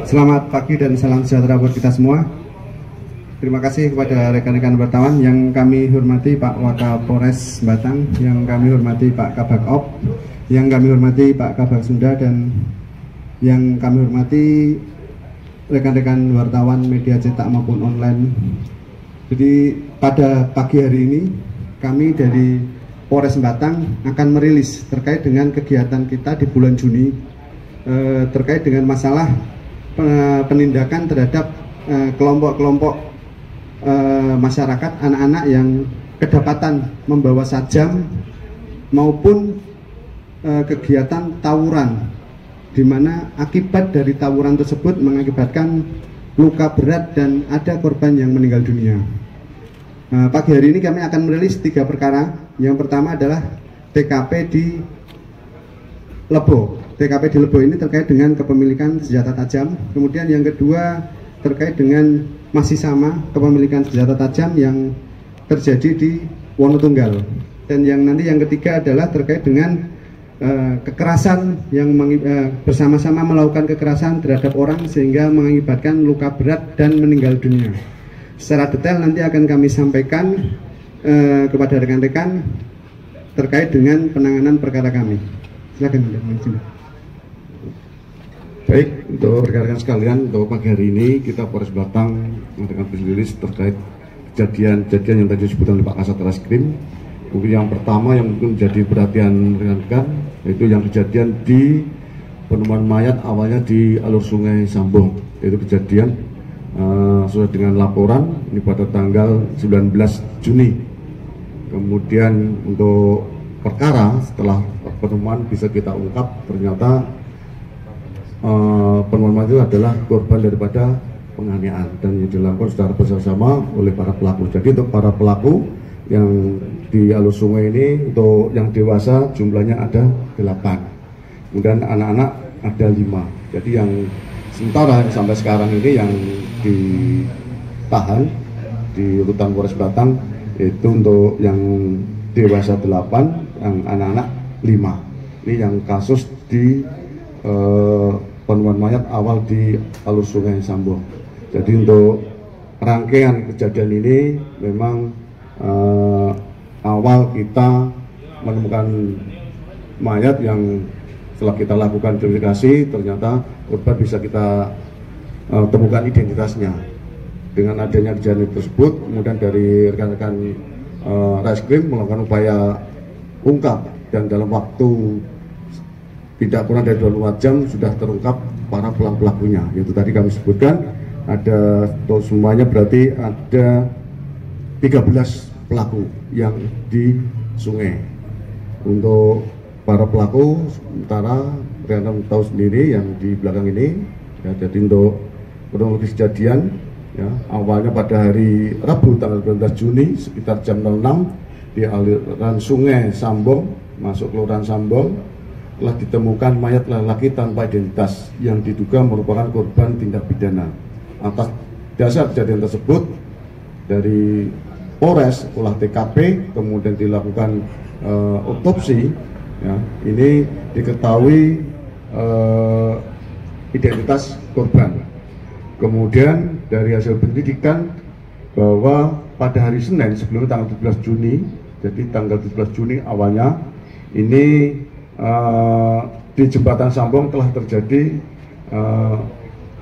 Selamat pagi dan salam sejahtera buat kita semua. Terima kasih kepada rekan-rekan wartawan yang kami hormati Pak Wakapolres Batang, yang kami hormati Pak Kabag Op, yang kami hormati Pak Kabag Sunda, dan yang kami hormati rekan-rekan wartawan media cetak maupun online. Jadi pada pagi hari ini kami dari Polres Batang akan merilis terkait dengan kegiatan kita di bulan Juni terkait dengan masalah penindakan terhadap kelompok-kelompok masyarakat, anak-anak yang kedapatan membawa sajam maupun kegiatan tawuran, di mana akibat dari tawuran tersebut mengakibatkan luka berat dan ada korban yang meninggal dunia. Pagi hari ini kami akan merilis 3 perkara. Yang pertama adalah TKP di Lebo. TKP di Lebo ini terkait dengan kepemilikan senjata tajam. Kemudian yang kedua terkait dengan masih sama kepemilikan senjata tajam yang terjadi di Wonotunggal. Dan nanti yang ketiga adalah terkait dengan kekerasan yang bersama-sama melakukan kekerasan terhadap orang sehingga mengakibatkan luka berat dan meninggal dunia. Secara detail nanti akan kami sampaikan kepada rekan-rekan terkait dengan penanganan perkara kami. Silakan. Baik, untuk rekan-rekan sekalian, untuk pagi hari ini kita Polres Batang mengadakan rilis terkait kejadian yang tadi disebutkan oleh Pak Kasat Reskrim. Mungkin yang pertama yang mungkin menjadi perhatian rekan-rekan yaitu yang kejadian di penemuan mayat awalnya di alur sungai Sambong. Itu kejadian sesuai dengan laporan ini pada tanggal 19 Juni. Kemudian untuk perkara setelah penemuan bisa kita ungkap ternyata penemuan itu adalah korban daripada penganiayaan dan yang dilakukan secara bersama-sama oleh para pelaku. Jadi untuk para pelaku yang di alur sungai ini, untuk yang dewasa jumlahnya ada 8, kemudian anak-anak ada 5. Jadi yang sementara sampai sekarang ini yang ditahan di rutan Polres Batang itu untuk yang dewasa 8, yang anak-anak 5. Ini yang kasus di penemuan mayat awal di alur sungai Sambong. Jadi untuk rangkaian kejadian ini memang awal kita menemukan mayat yang setelah kita lakukan verifikasi ternyata korban bisa kita temukan identitasnya. Dengan adanya kejadian tersebut, kemudian dari rekan-rekan Reskrim melakukan upaya ungkap dan dalam waktu tidak kurang dari 24 jam sudah terungkap para pelakunya. Yaitu tadi kami sebutkan ada, atau semuanya berarti ada 13 pelaku yang di sungai. Untuk para pelaku sementara rekan tahu sendiri yang di belakang ini ya, jadi untuk kronologis kejadian ya, awalnya pada hari Rabu tanggal 12 Juni sekitar jam 06 di aliran sungai Sambong masuk kelurahan Sambong telah ditemukan mayat laki-laki tanpa identitas yang diduga merupakan korban tindak pidana. Atas dasar kejadian tersebut dari Polres olah TKP kemudian dilakukan otopsi ya, ini diketahui identitas korban. Kemudian dari hasil penyelidikan bahwa pada hari Senin sebelum tanggal 17 Juni, jadi tanggal 17 Juni awalnya ini di jembatan Sambong telah terjadi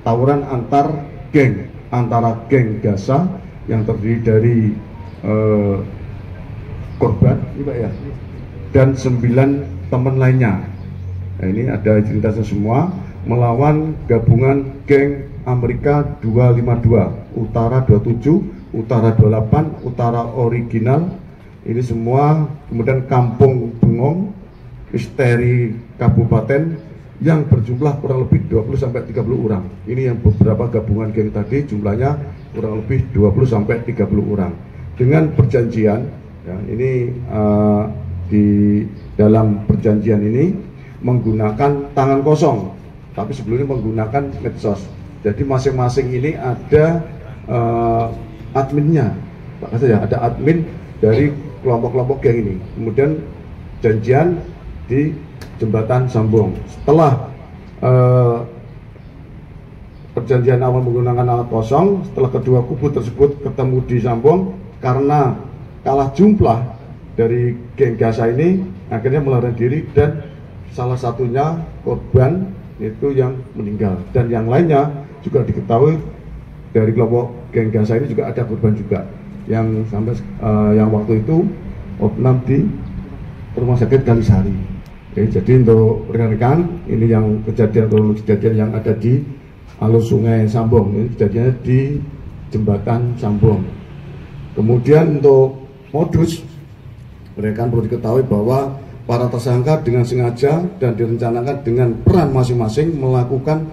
tawuran antara geng Gasa yang terdiri dari korban ya, dan 9 teman lainnya. Nah, ini ada identitasnya semua melawan gabungan geng Amerika 252, Utara 27, Utara 28, Utara Original. Ini semua kemudian Kampung Bengong, Misteri Kabupaten yang berjumlah kurang lebih 20-30 orang. Ini yang beberapa gabungan geng tadi jumlahnya kurang lebih 20-30 orang. Dengan perjanjian, ya, ini di dalam perjanjian ini menggunakan tangan kosong, tapi sebelumnya menggunakan medsos. Jadi masing-masing ini ada adminnya, Pak Kasat ya, ada admin dari kelompok-kelompok geng ini. Kemudian janjian di jembatan Sambong. Setelah perjanjian awal menggunakan alat kosong. Setelah kedua kubu tersebut ketemu di Sambong, karena kalah jumlah dari geng Gasa ini, akhirnya melarikan diri dan salah satunya korban itu yang meninggal, dan yang lainnya juga diketahui dari kelompok geng Gasa ini juga ada korban juga yang sampai yang waktu itu opnam di rumah sakit Kalisari. Oke, jadi untuk rekan-rekan, ini yang kejadian yang ada di alur sungai Sambong, ini kejadiannya di jembatan Sambong. Kemudian untuk modus, rekan perlu diketahui bahwa para tersangka dengan sengaja dan direncanakan dengan peran masing-masing melakukan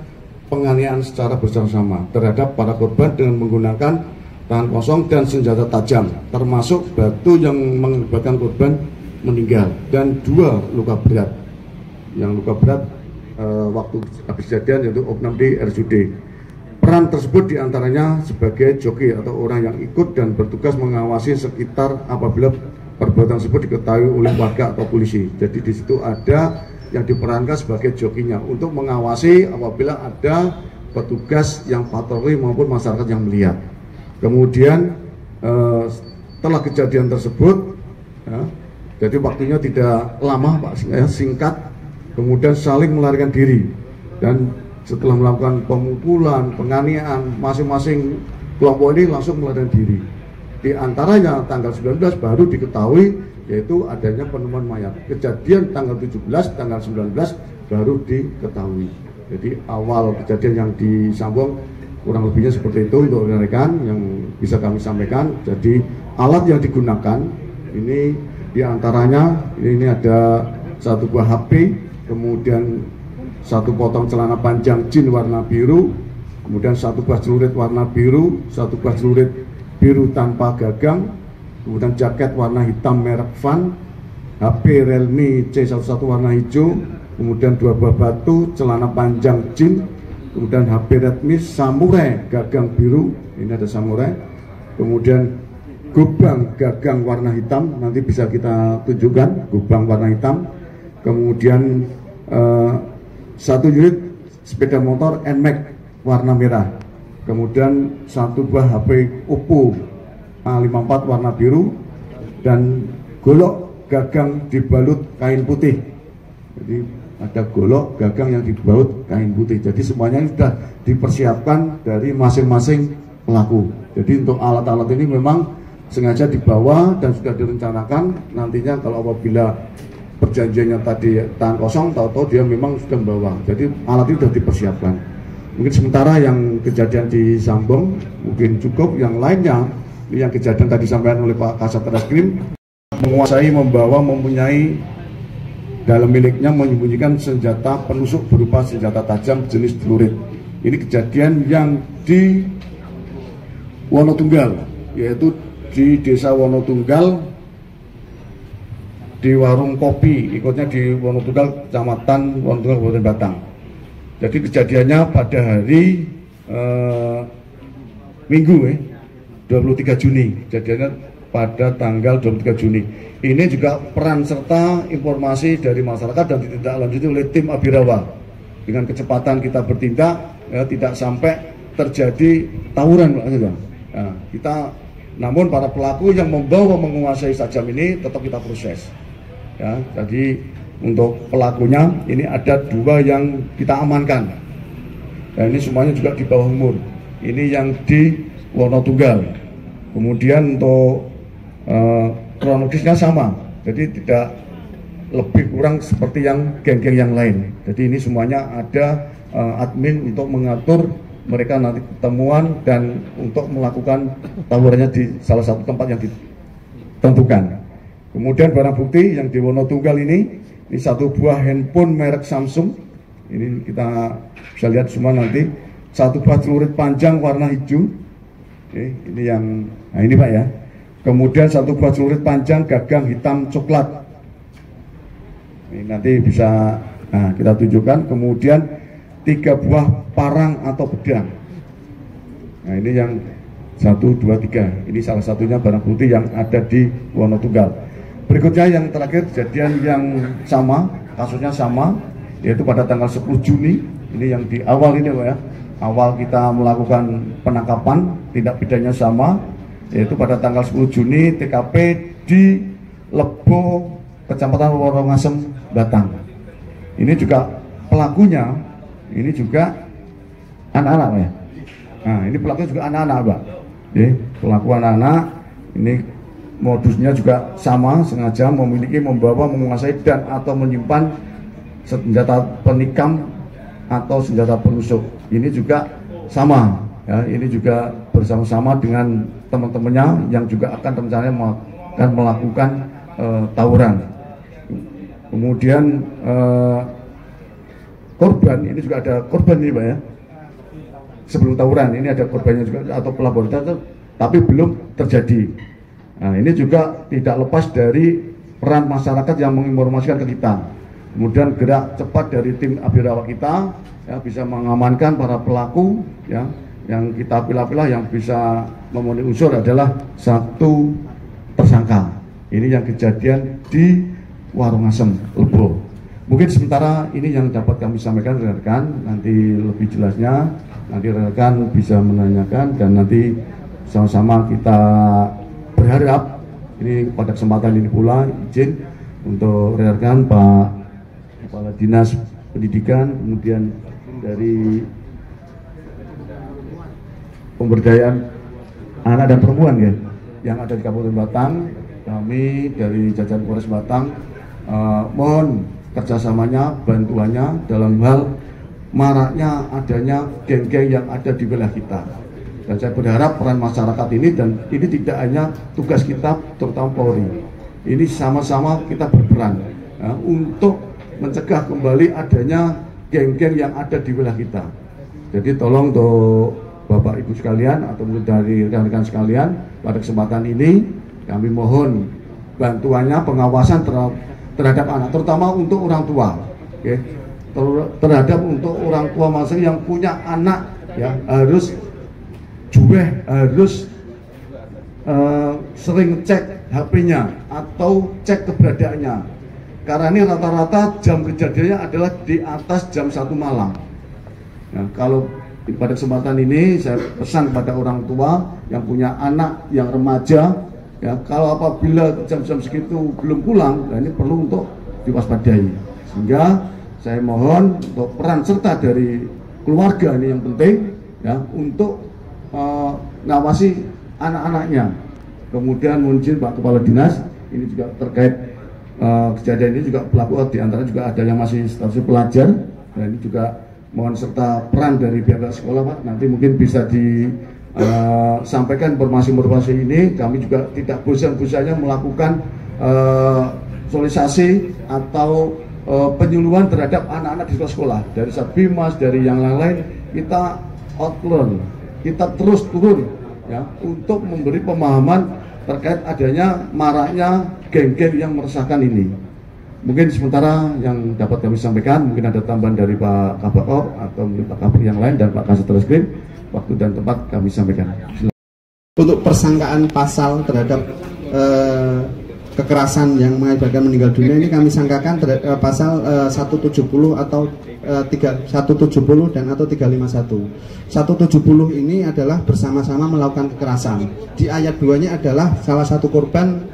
penganiayaan secara bersama-sama terhadap para korban dengan menggunakan tangan kosong dan senjata tajam, termasuk batu yang mengakibatkan korban meninggal dan 2 luka berat. Yang luka berat waktu habis kejadian yaitu opnam di RSUD. Peran tersebut diantaranya sebagai joki atau orang yang ikut dan bertugas mengawasi sekitar apabila perbuatan tersebut diketahui oleh warga atau polisi. Jadi di situ ada yang diperankan sebagai jokinya untuk mengawasi apabila ada petugas yang patroli maupun masyarakat yang melihat. Kemudian setelah kejadian tersebut, ya, jadi waktunya tidak lama Pak, singkat, kemudian saling melarikan diri, dan setelah melakukan pemukulan, penganiayaan, masing-masing kelompok ini langsung melarikan diri. Di antaranya tanggal 19 baru diketahui yaitu adanya penemuan mayat. Kejadian tanggal 17, tanggal 19 baru diketahui. Jadi awal kejadian yang di Sambong kurang lebihnya seperti itu untuk rekan-rekan yang bisa kami sampaikan. Jadi alat yang digunakan ini diantaranya ini ada 1 buah HP, kemudian 1 potong celana panjang jin warna biru, kemudian 1 buah celurit warna biru, 1 buah celurit biru tanpa gagang, kemudian jaket warna hitam merek Van, HP Realme C11 warna hijau, kemudian 2 buah batu, celana panjang jin, kemudian HP Redmi Samurai gagang biru, ini ada Samurai, kemudian gobang gagang warna hitam, nanti bisa kita tunjukkan gobang warna hitam, kemudian 1 unit sepeda motor NMAX warna merah, kemudian 1 buah HP Oppo A54 warna biru, dan golok gagang dibalut kain putih. Jadi ada golok gagang yang dibalut kain putih. Jadi semuanya sudah dipersiapkan dari masing-masing pelaku. Jadi untuk alat-alat ini memang sengaja dibawa dan sudah direncanakan nantinya kalau apabila perjanjiannya tadi tangan kosong, tahu-tahu dia memang sudah membawa. Jadi alat itu sudah dipersiapkan. Mungkin sementara yang kejadian di Sambong mungkin cukup, yang lainnya yang kejadian tadi disampaikan oleh Pak Kasat Reskrim, menguasai, membawa, mempunyai dalam miliknya menyembunyikan senjata penusuk berupa senjata tajam jenis celurit. Ini kejadian yang di Wonotunggal, yaitu di Desa Wonotunggal, di warung kopi, ikutnya di Wonotunggal, Kecamatan Wonotunggal, Kabupaten Batang. Jadi kejadiannya pada hari Minggu 23 Juni, kejadiannya pada tanggal 23 Juni. Ini juga peran serta informasi dari masyarakat dan ditindaklanjuti oleh tim Abirawa. Dengan kecepatan kita bertindak, ya, tidak sampai terjadi tawuran, Pak. Nah, kita, namun para pelaku yang membawa menguasai sajam ini tetap kita proses. Ya, jadi untuk pelakunya ini ada 2 yang kita amankan. Nah, ini semuanya juga di bawah umur. Ini yang di Wonotunggal. Kemudian untuk kronologisnya sama, jadi tidak lebih kurang seperti yang geng-geng yang lain. Jadi ini semuanya ada admin untuk mengatur mereka nanti ketemuan dan untuk melakukan tawurannya di salah satu tempat yang ditentukan. Kemudian barang bukti yang di Wonotunggal ini 1 buah handphone merek Samsung. Ini kita bisa lihat semua nanti. 1 buah celurit panjang warna hijau. Oke, ini yang, nah ini Pak ya. Kemudian 1 buah celurit panjang gagang hitam coklat. Ini nanti bisa, nah kita tunjukkan. Kemudian 3 buah parang atau pedang. Nah ini yang 1, 2, 3. Ini salah satunya barang bukti yang ada di Wonotunggal. Berikutnya yang terakhir kejadian yang sama, kasusnya sama, yaitu pada tanggal 10 Juni. Ini yang di awal ini Pak ya. awal kita melakukan penangkapan, tindak pidananya sama, yaitu pada tanggal 10 Juni TKP di Lebo, Kecamatan Worongasem, Batang. Ini juga pelakunya, ini juga anak-anak ya. Nah, ini pelakunya juga anak-anak, Pak. Pelaku anak-anak, ini modusnya juga sama, sengaja memiliki, membawa, menguasai dan atau menyimpan senjata penikam atau senjata penusuk. Ini juga sama, ya. Ini juga bersama-sama dengan teman-temannya yang juga akan rencananya akan melakukan tawuran. Kemudian korban, ini juga ada korban nih Pak ya. Sebelum tawuran ini ada korbannya juga atau pelapor, tapi belum terjadi. Nah, ini juga tidak lepas dari peran masyarakat yang menginformasikan ke kita. Kemudian gerak cepat dari tim Abirawak kita, ya, bisa mengamankan para pelaku, ya, yang kita pilah-pilah yang bisa memenuhi unsur adalah satu tersangka. Ini yang kejadian di Worongasem, Lebo. Mungkin sementara ini yang dapat kami sampaikan rekan-rekan, nanti lebih jelasnya nanti rekan bisa menanyakan dan nanti sama-sama kita berharap ini pada kesempatan ini pula izin untuk rekan Pak Kepala Dinas Pendidikan, kemudian dari pemberdayaan anak dan perempuan ya yang ada di Kabupaten Batang, kami dari jajaran Polres Batang mohon kerjasamanya, bantuannya dalam hal maraknya adanya geng-geng yang ada di wilayah kita. Dan saya berharap peran masyarakat ini, dan ini tidak hanya tugas kita terutama Polri, ini sama-sama kita berperan ya, untuk mencegah kembali adanya geng-geng yang ada di wilayah kita. Jadi tolong untuk Bapak Ibu sekalian atau dari rekan-rekan sekalian, pada kesempatan ini kami mohon bantuannya, pengawasan terhadap anak, terutama untuk orang tua, okay? Terhadap untuk orang tua masa yang punya anak ya, harus harus sering cek HP-nya atau cek keberadaannya, karena ini rata-rata jam kejadiannya adalah di atas jam 1 malam. Nah, kalau pada kesempatan ini saya pesan kepada orang tua yang punya anak yang remaja ya, kalau apabila jam-jam segitu belum pulang, nah ini perlu untuk diwaspadai. Sehingga saya mohon untuk peran serta dari keluarga ini yang penting ya, untuk ngawasi anak-anaknya. Kemudian mungkin Pak Kepala Dinas ini juga terkait kejadian ini juga pelaku di antara juga ada yang masih status pelajar, dan ini juga mohon serta peran dari pihak sekolah Pak. Nanti mungkin bisa disampaikan informasi-informasi ini. Kami juga tidak bosan-bosannya melakukan sosialisasi atau penyuluhan terhadap anak-anak di sekolah, dari Satbimas, dari yang lain-lain. Kita outlearn, kita terus turun ya, untuk memberi pemahaman terkait adanya maraknya geng-geng yang meresahkan ini. Mungkin sementara yang dapat kami sampaikan, mungkin ada tambahan dari Pak Kabak atau mungkin Pak Kabak yang lain dan Pak Kasat Reskrim. Waktu dan tempat kami sampaikan. Untuk persangkaan pasal terhadap kekerasan yang mengakibatkan meninggal dunia ini kami sangkakan pasal 170 atau 170 dan atau 351. 170 ini adalah bersama-sama melakukan kekerasan. Di ayat 2-nya adalah salah satu korban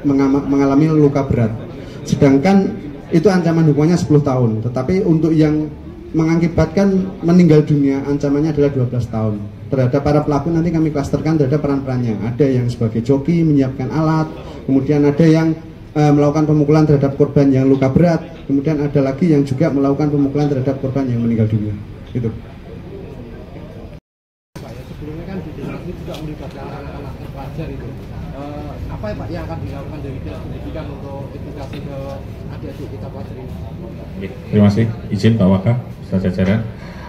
mengalami luka berat. Sedangkan itu ancaman hukumannya 10 tahun. Tetapi untuk yang mengakibatkan meninggal dunia ancamannya adalah 12 tahun. Terhadap para pelaku nanti kami klasterkan terhadap peran-perannya. Ada yang sebagai joki menyiapkan alat, kemudian ada yang melakukan pemukulan terhadap korban yang luka berat, kemudian ada lagi yang juga melakukan pemukulan terhadap korban yang meninggal dunia. Gitu. Sebelumnya kan di desa ini juga melibatkan anak-anak pelajar itu. Apa ya Pak yang akan dilakukan dari Dinas Pendidikan untuk edukasi ke adik-adik kita pelajar ini? Terima kasih, izin Pak Waka, Ustaz jajaran.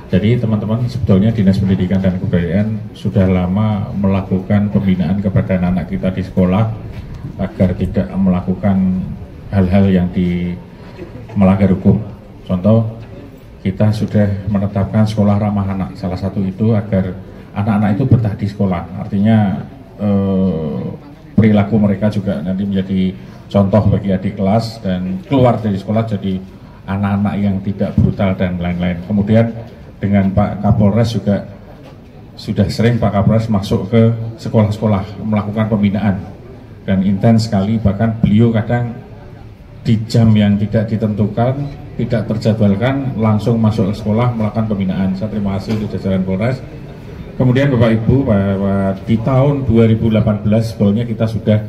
Jadi teman-teman, sebetulnya Dinas Pendidikan dan Kebudayaan sudah lama melakukan pembinaan kepada anak-anak kita di sekolah agar tidak melakukan hal-hal yang melanggar hukum. Contoh, kita sudah menetapkan sekolah ramah anak. Salah satu itu agar anak-anak itu betah di sekolah. Artinya perilaku mereka juga nanti menjadi contoh bagi adik kelas dan keluar dari sekolah jadi anak-anak yang tidak brutal dan lain-lain. Kemudian dengan Pak Kapolres juga sudah sering Pak Kapolres masuk ke sekolah-sekolah melakukan pembinaan dan intens sekali, bahkan beliau kadang di jam yang tidak ditentukan, tidak terjadwalkan, langsung masuk ke sekolah melakukan pembinaan. Saya terima kasih untuk jajaran Polres. Kemudian Bapak Ibu, bahwa di tahun 2018 sebetulnya kita sudah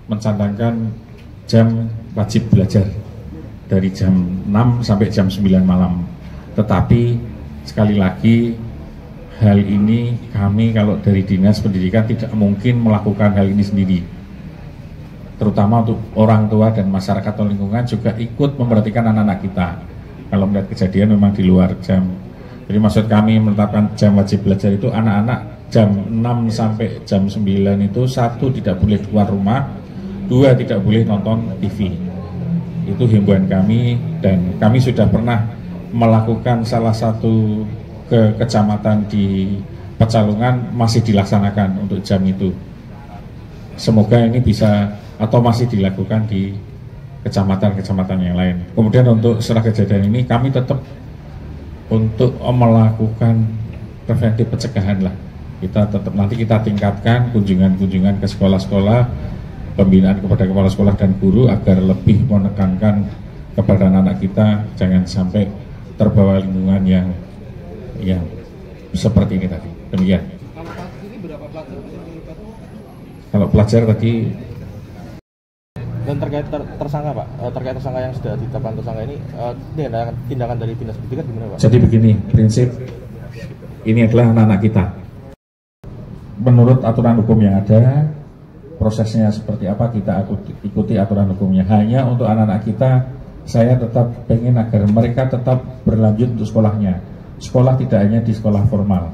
mencantangkan jam wajib belajar dari jam 6 sampai jam 9 malam. Tetapi sekali lagi hal ini kami kalau dari Dinas Pendidikan tidak mungkin melakukan hal ini sendiri. Terutama untuk orang tua dan masyarakat atau lingkungan juga ikut memperhatikan anak-anak kita. Kalau melihat kejadian memang di luar jam. Jadi maksud kami menetapkan jam wajib belajar itu anak-anak jam 6 sampai jam 9 itu, 1 tidak boleh keluar rumah, 2 tidak boleh nonton TV. Itu himbauan kami, dan kami sudah pernah melakukan salah satu ke kecamatan di Pecalungan masih dilaksanakan untuk jam itu. Semoga ini bisa atau masih dilakukan di kecamatan-kecamatan yang lain. Kemudian untuk setelah kejadian ini kami tetap untuk melakukan preventif pencegahan lah. Kita tetap nanti kita tingkatkan kunjungan-kunjungan ke sekolah-sekolah, pembinaan kepada kepala sekolah dan guru agar lebih menekankan kepada anak-anak kita jangan sampai terbawa lingkungan yang seperti ini tadi. Demikian. Kalau kasus ini berapa pelajar yang terlibat? Kalau pelajar tadi. Dan terkait tersangka Pak, terkait tersangka yang sudah ditetapkan tersangka ini, tindakan dari Dinas Pendidikan gimana Pak? Jadi begini, prinsip ini adalah anak-anak kita. Menurut aturan hukum yang ada, prosesnya seperti apa kita ikuti aturan hukumnya. Hanya untuk anak-anak kita, saya tetap pengen agar mereka tetap berlanjut untuk sekolahnya. Sekolah tidak hanya di sekolah formal,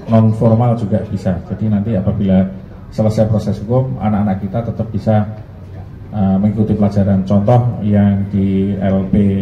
non formal juga bisa. Jadi nanti apabila selesai proses hukum, anak-anak kita tetap bisa mengikuti pelajaran. Contoh yang di LP